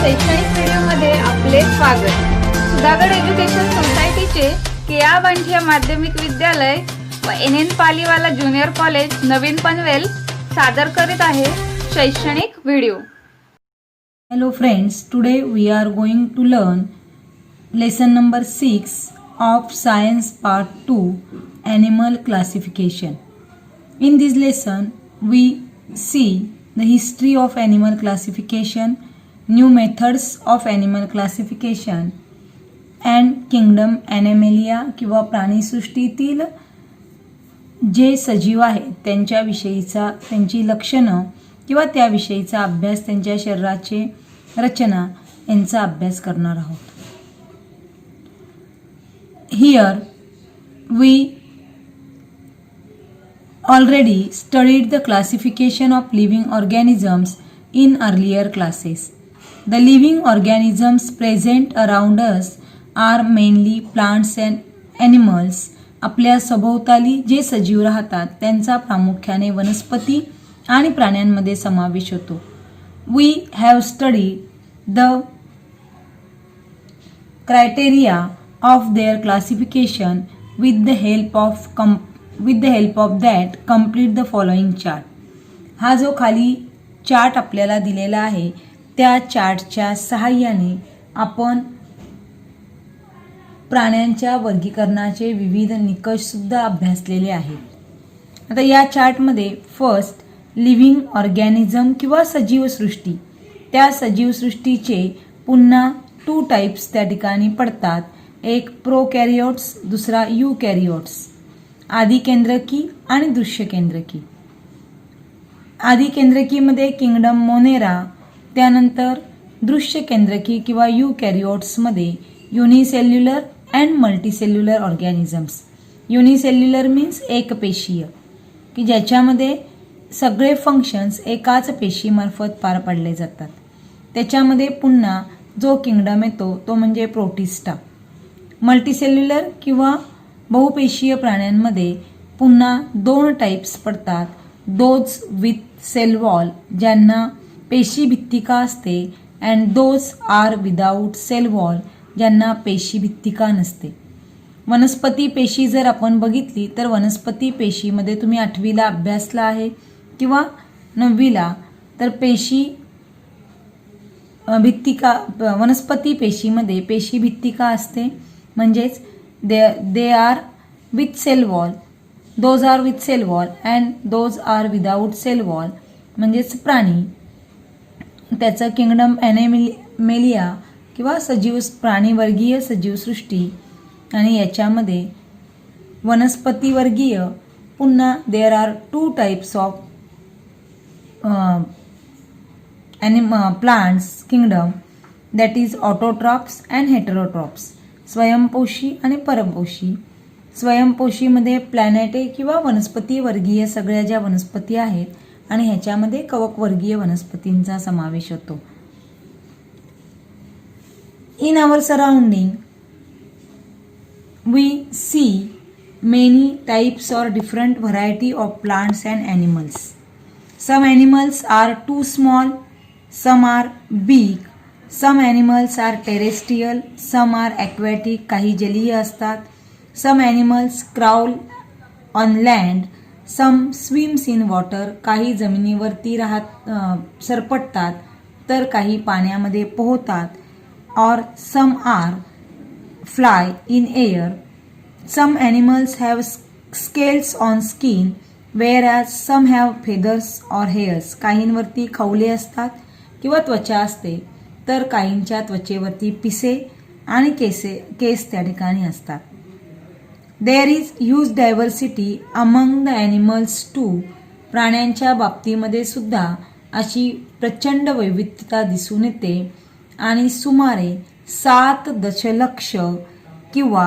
शैक्षणिक व्हिडिओमध्ये आपले स्वागत. सुधागड एज्युकेशन सोसायटीचे केआ बांठिया माध्यमिक विद्यालय व NN पालीवाला ज्युनियर कॉलेज नवीन पनवेल सादर करीत आहे शैक्षणिक video. Hello friends, today we are going to learn lesson number 6 of science part 2, animal classification. In this lesson we see the history of animal classification, new methods of animal classification and kingdom Animalia किंवा प्राणीसृष्टीतील जे सजीव आहेत त्यांच्याविषयीचा त्यांची लक्षणं किंवा त्याविषयीचा अभ्यास, त्यांच्या शरीराचे रचना यांचा अभ्यास करणार आहोत. Here we already studied the classification of living organisms in earlier classes. The living organisms present around us are mainly plants and animals. आपल्या सभोवताली जे सजीव राहतात त्यांचा प्रामुख्याने वनस्पती आणि प्राण्यांमध्ये समावेश होतो. We have studied the criteria of their classification with the help of that complete the following chart. हा जो खाली चार्ट आपल्याला दिलेला आहे त्या चार्टच्या सहाय्याने आपण प्राण्यांच्या वर्गीकरणाचे विविध निकष सुद्धा अभ्यासलेले आहेत. आता या चार्टमध्ये फर्स्ट लिव्हिंग ऑर्गॅनिझम किंवा सजीव सृष्टी, त्या सजीव सृष्टीचे पुन्हा 2 टाइप्स त्या ठिकाणी पडतात. एक प्रोकॅरियोट्स, दुसरा यूकॅरियोट्स. आदी केंद्रकी आणि दृश्य केंद्रकी. आदी केंद्रकीमध्ये किंगडम मोनेरा, त्यानंतर दृश्य केंद्रकी किंवा यूकॅरियोट्समध्ये unicellular and multicellular organisms. Unicellular means एकपेशीय, की ज्याच्यामध्ये सगळे फंक्शन्स एकाच पेशीमार्फत पार पाडले जातात. त्याच्यामध्ये पुन्हा जो किंगडम येतो तो म्हणजे प्रोटिस्टा. मल्टीसेल्युलर किंवा बहुपेशीय प्राण्यांमध्ये पुन्हा 2 टाइप्स पडतात. दोज विथ सेल वॉल, ज्यांना पेशी भित्तिका असते, and those are without cell wall, ज्यांना पेशी भित्तिका नसते. वनस्पती पेशी जर आपण बघितली तर वनस्पती पेशीमध्ये तुम्ही 8वीला अभ्यासला आहे किंवा 9वीला, तर पेशी भित्तिका वनस्पती पेशीमध्ये पेशी भित्तिका असते, म्हणजेच they are with cell wall, those are with cell wall and those are without cell wall, म्हणजेच प्राणी. त्याचं किंगडम ॲनिमेलिया किंवा सजीव प्राणीवर्गीय सजीवसृष्टी. आणि याच्यामध्ये वनस्पतीवर्गीय पुन्हा there are 2 types of plants kingdom, that is autotrophs and heterotrophs. स्वयंपोषी आणि परपोषी. स्वयंपोशीमध्ये प्लॅनेटे किंवा वनस्पती वर्गीय सगळ्या ज्या वनस्पती आहेत, आणि ह्याच्यामध्ये कवकवर्गीय वनस्पतींचा समावेश होतो. In our surrounding, we see many types or different variety of plants and animals. Some animals are too small, some are big, some animals are terrestrial, some are aquatic, काही जलीय असतात. Some animals crawl on land, some swims in water, काही जमिनीवरती सरपटतात तर काही पाण्यामध्ये पोहतात. Or some are fly in air. Some animals have scales on skin, whereas some have feathers or hairs. काहींवरती खवले असतात किंवा त्वचा असते, तर काहींच्या त्वचेवरती पिसे आणि केस त्या ठिकाणी असतात. There is huge diversity among the animals too. प्राण्यांच्या बाबतीमध्ये सुद्धा अशी प्रचंड वैविध्यता दिसून येते. आणि सुमारे 7 दशलक्ष किंवा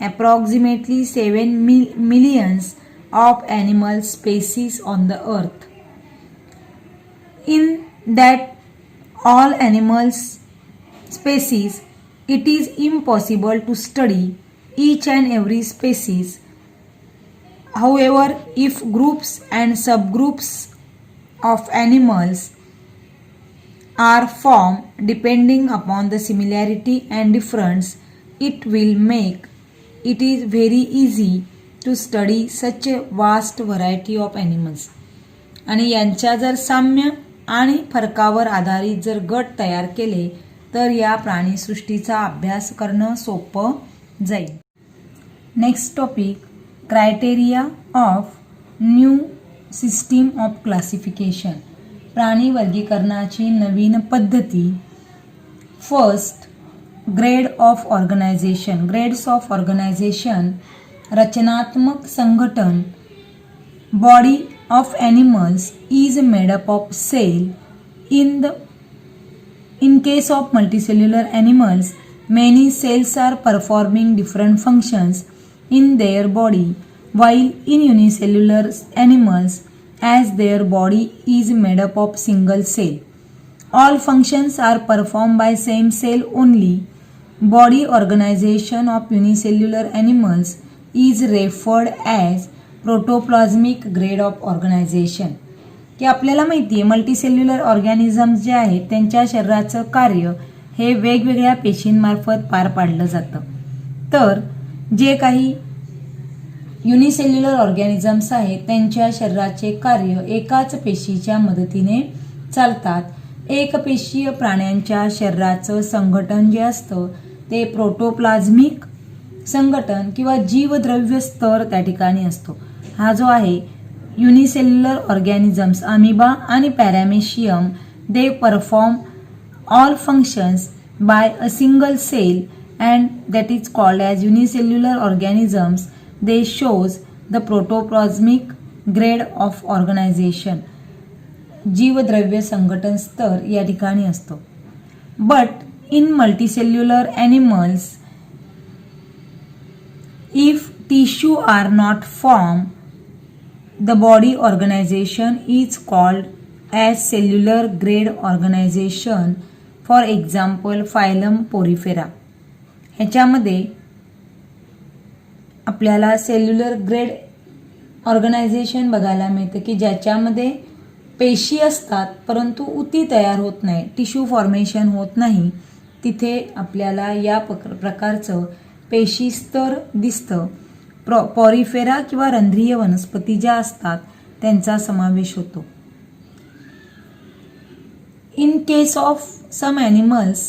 approximately 7 millions of animal species on the earth. In that all animals species it is impossible to study each and every species. However, if groups and subgroups of animals are formed depending upon the similarity and difference, it will make it is very easy to study such a vast variety of animals. आणि यांच्या जर साम्य आणि फरकावर आधारित जर गट तयार केले तर या प्राणीसृष्टीचा अभ्यास करणं सोपं जाईल. Next topic, criteria of new system of classification. प्राणी वर्गीकरणाची नवीन पद्धती. First, grade of organisation. Grades of organisation, रचनात्मक संघटन. Body of animals is made up of cell. In case of multicellular animals, many cells are performing different functions in their body, while in unicellular animals, as their body is made up of single cell, all functions are performed by same cell only. Body organization of unicellular animals is referred as protoplasmic grade of organisation. की आपल्याला माहिती आहे multicellular organism जे आहेत त्यांच्या शरीराचं कार्य हे वेगवेगळ्या पेशींमार्फत पार पाडलं जातं. तर जे काही युनिसेल्युलर ऑर्गॅनिझम्स आहेत त्यांच्या शरीराचे कार्य एकाच पेशीच्या मदतीने चालतात. एकपेशीय प्राण्यांच्या शरीराचं संघटन जे असतं ते प्रोटोप्लाझ्मिक संघटन किंवा जीवद्रव्य स्तर त्या ठिकाणी असतो. हा जो आहे युनिसेल्युलर ऑर्गॅनिझम्स, अमिबा आणि paramecium, they perform all functions by a single cell and that is called as unicellular organisms. They shows the protoplasmic grade of organisation. जीवद्रव्य संघटन स्तर या ठिकाणी असतो. But in multicellular animals, if tissue are not formed, the body organization is called as cellular grade organization. For example, phylum Porifera. ह्याच्यामध्ये आपल्याला cellular grade organisation बघायला मिळतं की ज्याच्यामध्ये पेशी असतात परंतु उती तयार होत नाही, टिश्यू फॉर्मेशन होत नाही. तिथे आपल्याला या प्रकारचं पेशी स्तर दिसतं. पॉरिफेरा किंवा रंध्रीय वनस्पती ज्या असतात त्यांचा समावेश होतो. In case of some animals,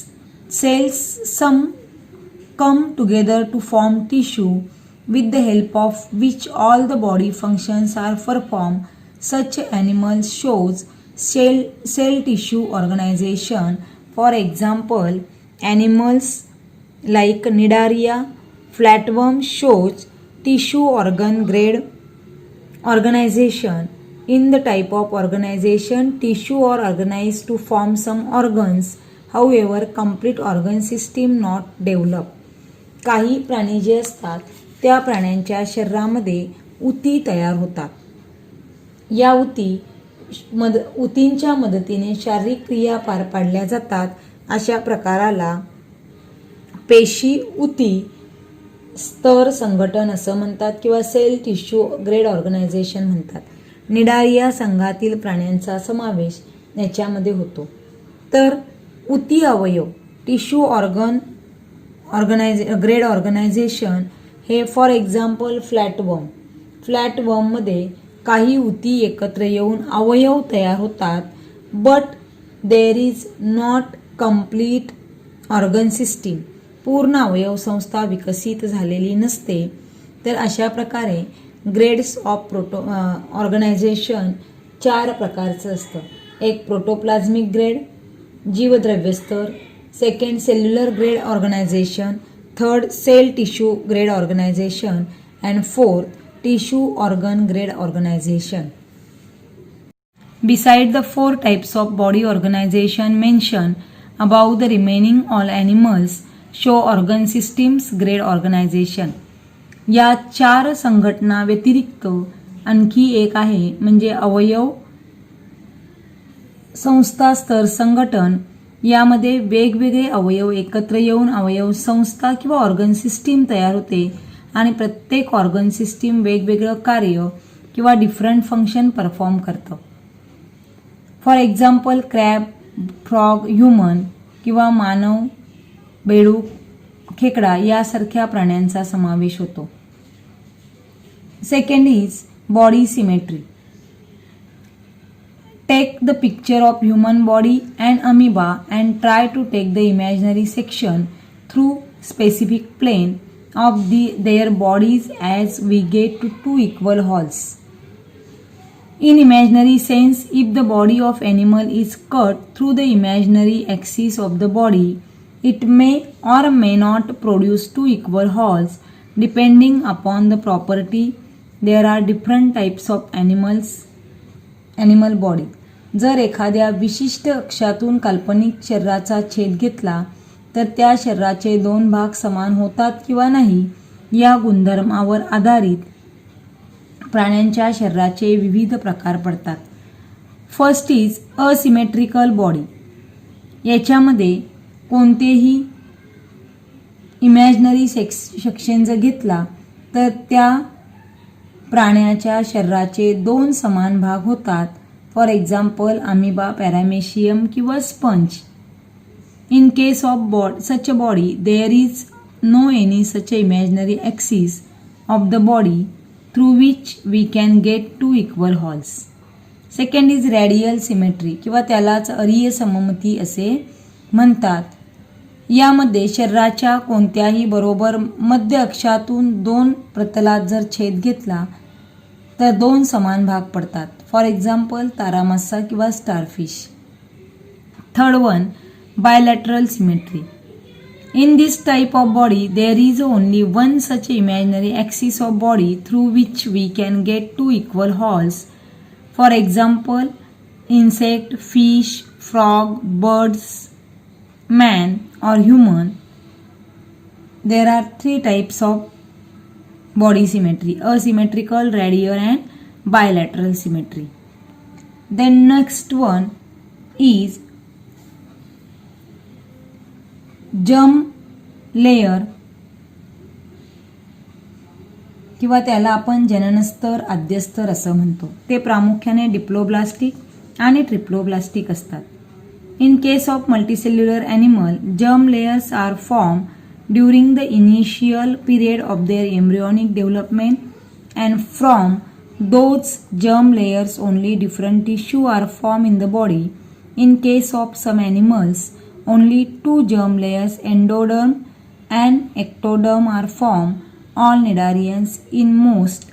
cells some come together to form tissue with the help of which all the body functions are perform. Such animals shows cell tissue organisation. For example, animals like Cnidaria, flatworm shows tissue organ grade organization. In the type of organization, tissue are organized to form some organs. However, complete organ system not developed. काही प्राणी जे असतात त्या प्राण्यांच्या शरीरामध्ये उती तयार होतात. या उतींच्या मदतीने शारीरिक क्रिया पार पाडल्या जातात. अशा प्रकाराला पेशी उती स्तर संघटन असं म्हणतात किंवा सेल टिश्यू ग्रेड ऑर्गनायझेशन म्हणतात. निडारिया संघातील प्राण्यांचा समावेश याच्यामध्ये होतो. तर उती अवयव टिश्यू ऑर्गन ग्रेड ऑर्गनायझेशन हे फॉर एक्झाम्पल फ्लॅटवर्ममध्ये काही उती एकत्र येऊन अवयव तयार होतात. But there is not complete organ system. पूर्ण अवयव संस्था विकसित झालेली नसते. तर अशा प्रकारे ग्रेड्स ऑफ ऑर्गनायझेशन 4 प्रकारचं असतं. एक प्रोटोप्लाझ्मिक ग्रेड, जीवद्रव्य स्तर. Second, cellular grade organisation. Third, cell tissue grade organisation. And fourth, tissue organ grade organisation. Beside the 4 types of body organization mentioned above, the remaining all animals show organ systems grade organization. या 4 संघटना व्यतिरिक्त आणखी एक आहे म्हणजे अवयव संस्था स्तर संघटन. यामध्ये वेगवेगळे अवयव एकत्र येऊन अवयव संस्था किंवा ऑर्गन सिस्टीम तयार होते आणि प्रत्येक ऑर्गन सिस्टीम वेगवेगळं कार्य किंवा डिफरंट फंक्शन परफॉर्म करतं. For example, crab frog, human किंवा मानव, बेडूक, खेकडा यासारख्या प्राण्यांचा समावेश होतो. Second is body symmetry. Take the picture of human body and amoeba and try to take the imaginary section through specific plane of their bodies as we get to two equal holes. In imaginary sense, if the body of animal is cut through the imaginary axis of the body, it may or may not produce two equal holes depending upon the property. There are different types of animal body. जर एखाद्या विशिष्ट अक्षातून काल्पनिक शरीराचा छेद घेतला तर त्या शरीराचे दोन भाग समान होतात किंवा नाही या गुणधर्मावर आधारित प्राण्यांच्या शरीराचे विविध प्रकार पडतात. First is asymmetrical body. याच्यामध्ये कोणतेही इमॅजिनरी सेक्शन जर घेतला तर त्या प्राण्याच्या शरीराचे दोन समान भाग होतात. फॉर एक्झाम्पल अमिबा, पॅरामेशियम किंवा sponge. In case of such a body there is no any such a imaginary axis of the body through which we can get two equal halves. Second is radial symmetry किंवा त्यालाच अरीय सममिती असे म्हणतात. यामध्ये शरीराच्या कोणत्याही बरोबर मध्य अक्षातून दोन प्रतलात जर छेद घेतला तर दोन समान भाग पडतात. फॉर एक्झाम्पल तारामासा किंवा starfish. Third one bilateral symmetry. In this type of body, there is only one such imaginary axis of body through which we can get two equal holes. For example, insect, fish, frog, birds, man or human. There are three types of body symmetry: asymmetrical, radial and bilateral symmetry. Then next one is germ layer किंवा त्याला आपण जननस्तर, आद्यस्तर असं म्हणतो. ते प्रामुख्याने diploblastic आणि triploblastic असतात. In case of multicellular animal, germ layers are form during the initial period of their embryonic development and from those germ layers only different tissue are form in the body. In case of some animals, only two germ layers, endoderm and ectoderm, are formed. All cnidarians. In most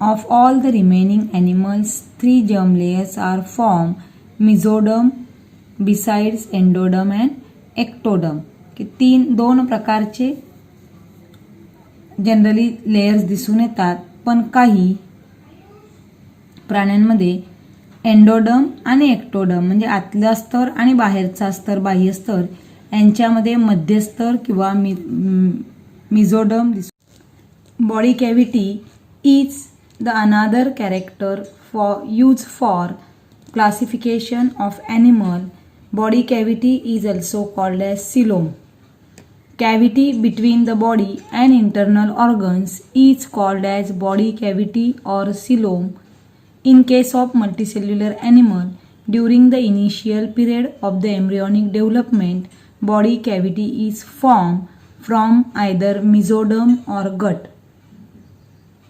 of all the remaining animals, three germ layers are formed: mesoderm, besides endoderm and ectoderm. दोन प्रकारचे generally layers दिसून येतात, पण काही प्राण्यांमध्ये endoderm आणि ectoderm म्हणजे आतला स्तर आणि बाहेरचा स्तर, बाह्य स्तर यांच्यामध्ये मध्यस्तर किंवा मिझोडर्म दिसतो. Body cavity is the another character for classification of animal. Body cavity is also called as coelom. Cavity between the body and internal organs is called as body cavity or coelom. In case of multicellular animal, during the initial period of the embryonic development, body cavity is formed from either mesoderm or gut.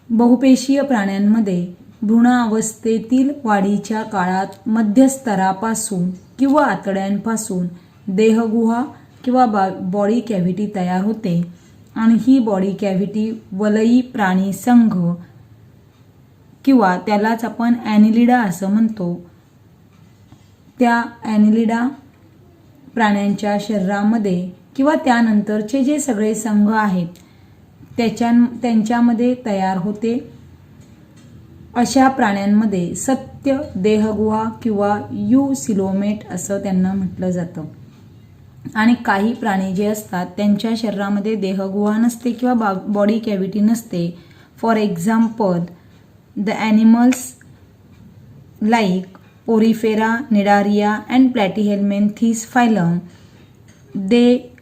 बहुपेशीय प्राण्यांमध्ये भ्रूणावस्थेतील वाढीच्या काळात मध्यस्तरापासून किंवा आतड्यांपासून देहगुहा किंवा body cavity तयार होते आणि ही body cavity वलयी प्राणी संघ किंवा त्यालाच आपण ॲनिलिडा असं म्हणतो, त्या ॲनिलिडा प्राण्यांच्या शरीरामध्ये किंवा त्यानंतरचे जे सगळे संघ आहेत त्यांच्यामध्ये तयार होते. अशा प्राण्यांमध्ये सत्य देहगुहा किंवा युसिलोमेट असं त्यांना म्हटलं जातं. आणि काही प्राणी जे असतात त्यांच्या शरीरामध्ये देहगुहा नसते किंवा बॉडी कॅव्हिटी नसते. For example, the animals like Porifera, Cnidaria and Platyhelminthes phylum, they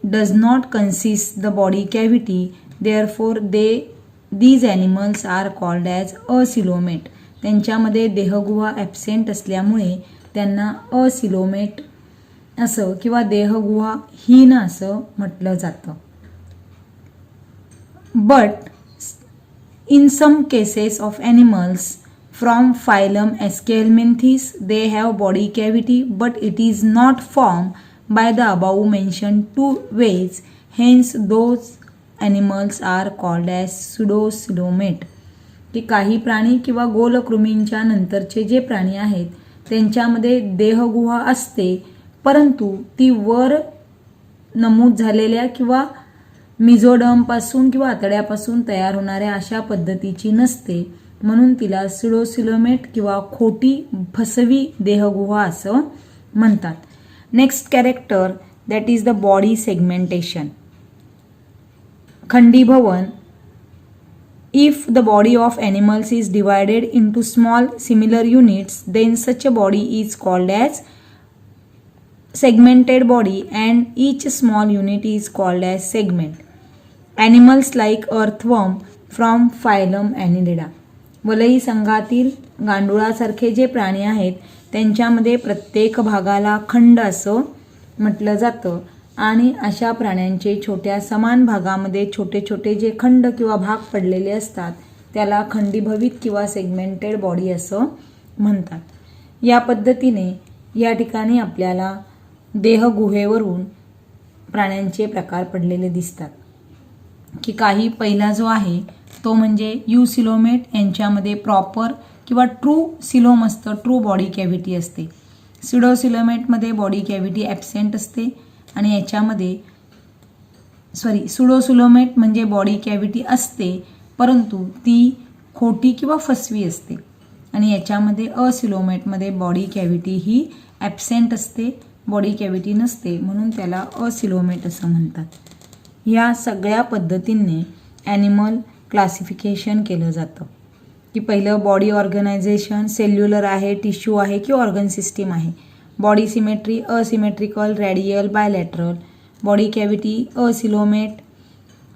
does not consist the body cavity, therefore these animals are called as acoelomate. त्यांच्यामध्ये देहगुहा ॲब्सेंट असल्यामुळे त्यांना असिलोमेट असं किंवा देहगुहाहीन असं म्हटलं जातं. But in some cases of animals from phylum Aschelminthes, they have body cavity, but it is not formed by the above mentioned two ways. Hence, those animals are called as pseudocoelomate. की काही प्राणी किंवा गोलकृमींच्या नंतरचे जे प्राणी आहेत त्यांच्यामध्ये देहगुहा असते, परंतु ती वर नमूद झालेल्या किंवा मिझोडर्मपासून किंवा आतड्यापासून तयार होणाऱ्या अशा पद्धतीची नसते, म्हणून तिला स्युडोसिलोमेट किंवा खोटी फसवी देहगुहा असं म्हणतात. Next character that is the body segmentation. खंडीभवन. If the body of animals is divided into small similar units, then such a body is called as segmented body and each small unit is called as segment. Animals like earthworm from phylum Annelida. वलई संघातील गांडुळासारखे जे प्राणी आहेत त्यांच्यामध्ये प्रत्येक भागाला खंड असं म्हटलं जातं आणि अशा प्राण्यांचे छोट्या समान भागामध्ये छोटे छोटे जे खंड किंवा भाग पडलेले असतात त्याला खंडीभवित किंवा सेगमेंटेड बॉडी असं म्हणतात. या पद्धतीने या ठिकाणी आपल्याला देहगुहेवरून प्राण्यांचे प्रकार पडलेले दिसतात की काही पहिला जो आहे तो म्हणजे युसिलोमेट. यांच्यामध्ये प्रॉपर किंवा ट्रू सिलोम असतं, ट्रू बॉडी कॅव्हिटी असते. स्युडोसिलोमेटमध्ये बॉडी कॅव्हिटी ॲबसेंट असते आणि याच्यामध्ये स्युडोसिलोमेट म्हणजे बॉडी कॅव्हिटी असते परंतु ती खोटी किंवा फसवी असते आणि याच्यामध्ये असिलोमेटमध्ये बॉडी कॅव्हिटी ही ॲबसेंट असते, बॉडी कॅव्हिटी नसते, म्हणून त्याला असिलोमेट असं म्हणतात. या सगळ्या पद्धतींनी ॲनिमल क्लासिफिकेशन केलं जातं की पहिलं बॉडी ऑर्गनायझेशन, सेल्युलर आहे, टिश्यू आहे की ऑर्गन सिस्टीम आहे. Body symmetry asymmetrical, radial, bilateral. Body cavity acoelomate,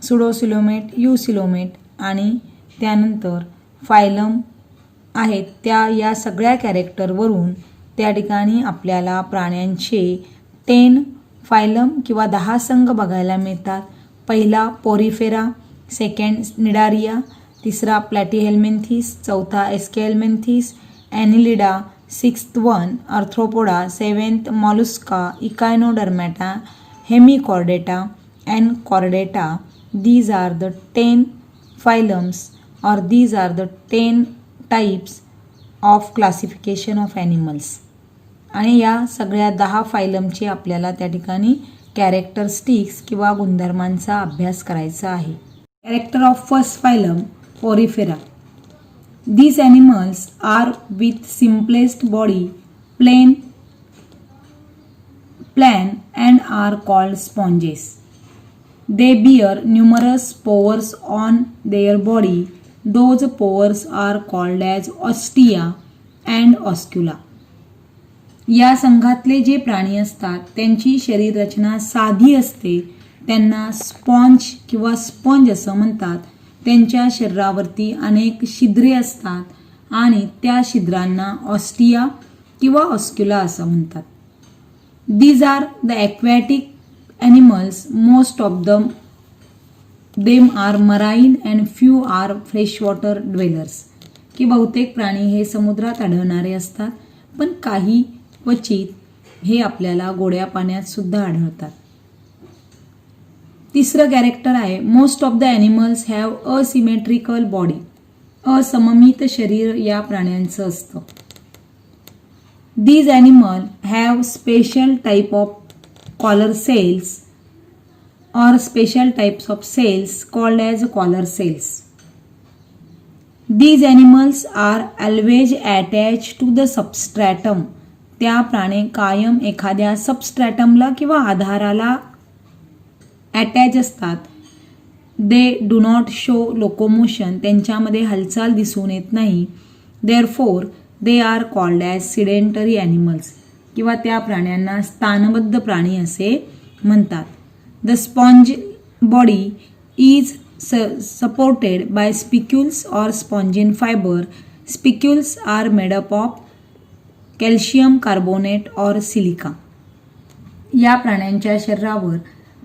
pseudocoelomate, eucoelomate आणि त्यानंतर फायलम आहेत त्या या सगळ्या कॅरेक्टरवरून त्या ठिकाणी आपल्याला प्राण्यांचे 10 फायलम किंवा 10 संघ बघायला मिळतात. पहिला पोरिफेरा, सेकंड निडारिया, तिसरा प्लॅटीहेल्मिन्थिस, चौथा aschelminthes, annelida, 6th one arthropoda, 7th mollusca, echinodermata, hemichordata and chordata. These are the 10 phylums or these are the 10 types of classification of animals. आणि या सगळ्या 10 फायलमचे आपल्याला त्या ठिकाणी कॅरेक्टरिस्टिक्स किंवा गुणधर्मांचा अभ्यास करायचा आहे. Character of first phylum Porifera. These animals are with simplest body, plan and are called sponges. They bear numerous pores on their body. Those pores are called as ostia and oscula. या संघातले जे प्राणी असतात त्यांची शरीर रचना साधी असते, त्यांना स्पॉन्ज किंवा स्पंज असं म्हणतात. त्यांच्या शरीरावरती अनेक छिद्रे असतात आणि त्या छिद्रांना ऑस्टिया किंवा ऑस्क्युला असं म्हणतात. These are the aquatic animals. Most of them are marine and few are fresh water dwellers. की बहुतेक प्राणी हे समुद्रात आढळणारे असतात पण काही क्वचित हे आपल्याला गोड्या पाण्यात सुद्धा आढळतात. तिसरं कॅरेक्टर आहे most of the animals have asymmetrical body. असममित शरीर या प्राण्यांचं असतं. These animal have special type of collar cells or special types of cells called as collar cells. These animals are always attached to the substratum. त्या प्राणी कायम एखाद्या सबस्ट्रॅटमला किंवा आधाराला अटॅच असतात. They do not show locomotion. त्यांच्यामध्ये हालचाल दिसून येत नाही. Therefore, they are called as sedentary animals. किंवा त्या प्राण्यांना स्थानबद्ध प्राणी असे म्हणतात. The sponge body is supported by spicules or spongin fiber. Spicules are made up of calcium carbonate और सिलिका. या प्राण्यांच्या शरीरावर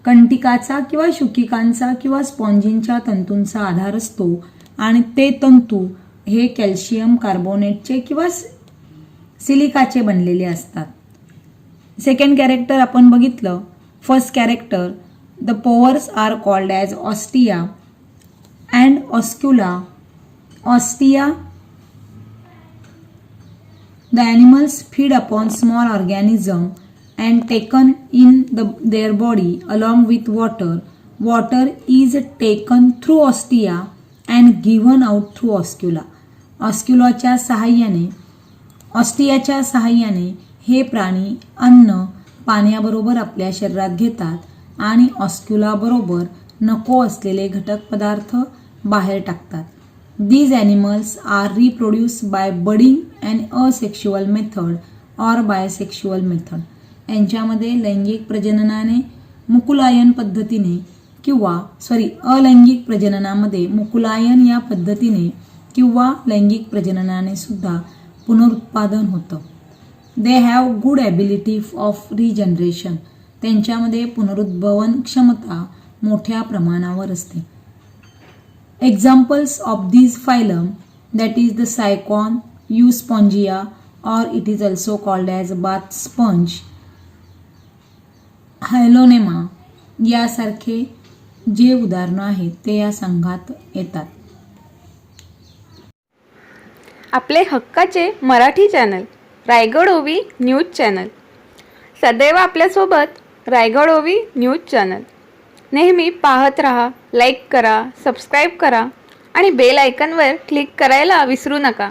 कंटिकाचा किंवा शुकिकांचा किंवा स्पॉन्जिनच्या तंतूंचा आधार असतो आणि ते तंतू हे कॅल्शियम कार्बोनेटचे किंवा सिलिकाचे बनलेले असतात. सेकंड कॅरेक्टर आपण बघितलं. First character, the pores are called as ostia and oscula. Ostia, the animals feed upon small organism and taken in their body along with water. Water is taken through ostia and given out through oscula. ऑस्क्युलाच्या सहाय्याने हे प्राणी अन्न पाण्याबरोबर आपल्या शरीरात घेतात आणि ऑस्क्युला बरोबर नको असलेले घटक पदार्थ बाहेर टाकतात. These animals are reproduced by budding and asexual method or bisexual method. यांच्यामध्ये लैंगिक प्रजननाने मुकुलायन पद्धतीने अलैंगिक प्रजननामध्ये मुकुलायन या पद्धतीने किंवा लैंगिक प्रजननाने सुद्धा पुनरुत्पादन होतं. They have good ability of regeneration. त्यांच्यामध्ये पुनरुद्भवन क्षमता मोठ्या प्रमाणावर असते. Examples of these phylum, that is the Sycon, Euspongia, or it is also called as bath sponge, Hylonemma यासारखे जे उदाहरणं आहेत ते या संघात येतात. आपले हक्काचे मराठी चॅनल रायगड ओवी न्यूज चॅनल, सदैव आपल्यासोबत रायगड ओवी न्यूज चॅनल. नेहमी पाहत रहा, लाईक करा, सबस्क्राईब करा आणि बेल आयकॉनवर क्लिक करायला विसरू नका.